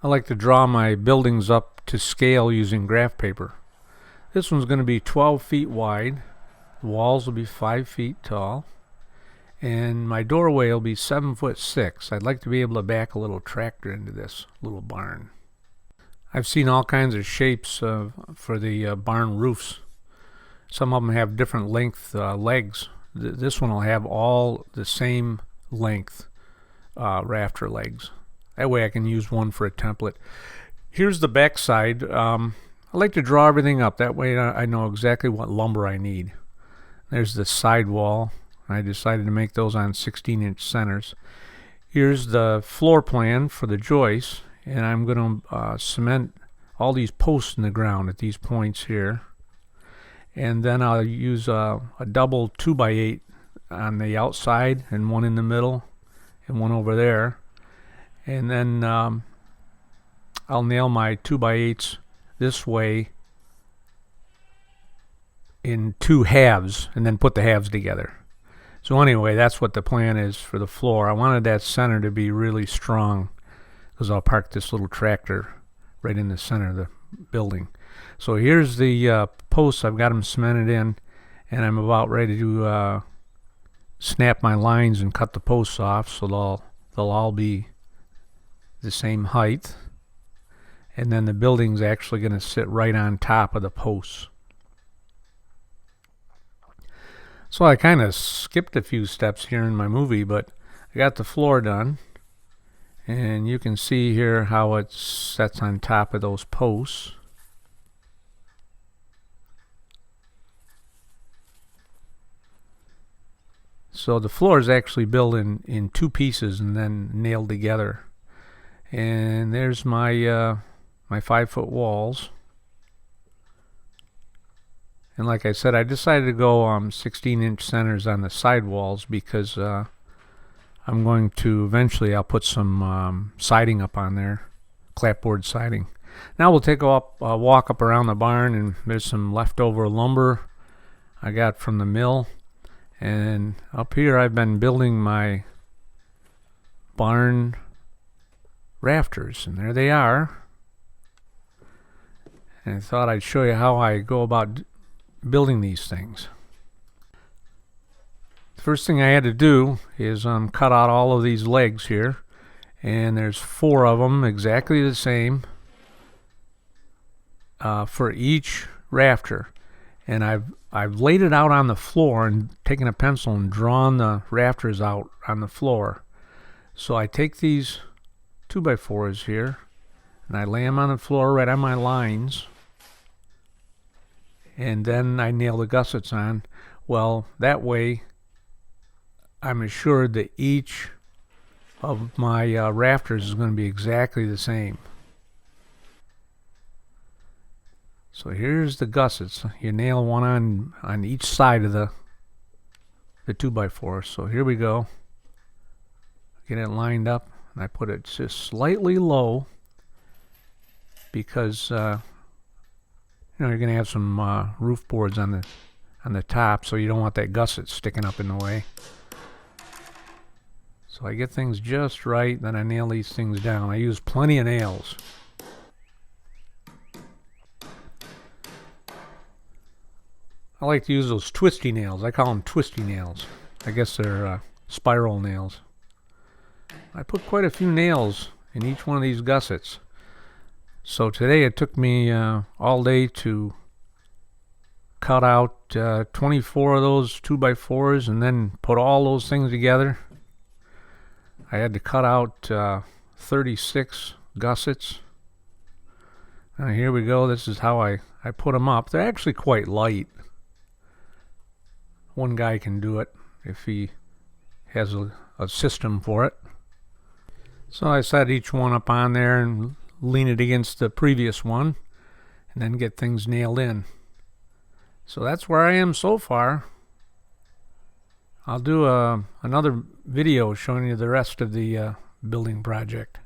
I like to draw my buildings up to scale using graph paper. This one's going to be 12 feet wide. The walls will be 5 feet tall. And my doorway will be 7'6". I'd like to be able to back a little tractor into this little barn. I've seen all kinds of shapes for the barn roofs. Some of them have different length legs. This one will have all the same length rafter legs. That way I can use one for a template. Here's the back side. I like to draw everything up. That way I know exactly what lumber I need. There's the side wall. I decided to make those on 16-inch centers. Here's the floor plan for the joist, and I'm going to cement all these posts in the ground at these points here. And then I'll use a double 2x8 on the outside and one in the middle and one over there. And then I'll nail my 2x8s this way in two halves and then put the halves together. So anyway, that's what the plan is for the floor. I wanted that center to be really strong because I'll park this little tractor right in the center of the building. So here's the posts. I've got them cemented in, and I'm about ready to snap my lines and cut the posts off, so they'll all be the same height. And then the building's actually going to sit right on top of the posts. So I kind of skipped a few steps here in my movie, but I got the floor done. And you can see here how it sets on top of those posts. So the floor is actually built in two pieces and then nailed together. And there's my my 5-foot walls. And like I said, I decided to go 16-inch centers on the side walls because I'm going to eventually I'll put some siding up on there, clapboard siding. Now we'll take a walk up around the barn, and there's some leftover lumber I got from the mill. And up here I've been building my barn rafters, and there they are. And I thought I'd show you how I go about building these things. The first thing I had to do is cut out all of these legs here, and there's 4 of them exactly the same for each rafter. And I've laid it out on the floor and taken a pencil and drawn the rafters out on the floor. So I take these 2x4s here and I lay them on the floor right on my lines, and then I nail the gussets on. Well, that way I'm assured that each of my rafters is going to be exactly the same. So here's the gussets. You nail one on each side of the 2x4. So here we go. Get it lined up, and I put it just slightly low because you're going to have some roof boards on the top, so you don't want that gusset sticking up in the way. So I get things just right, then I nail these things down. I use plenty of nails. I like to use those twisty nails. I call them twisty nails. I guess they're spiral nails. I put quite a few nails in each one of these gussets. So today it took me all day to cut out 24 of those 2x4s and then put all those things together. I had to cut out 36 gussets. Now here we go. This is how I put them up. They're actually quite light. One guy can do it if he has a system for it. So I set each one up on there and lean it against the previous one and then get things nailed in. So that's where I am so far. I'll do another video showing you the rest of the building project.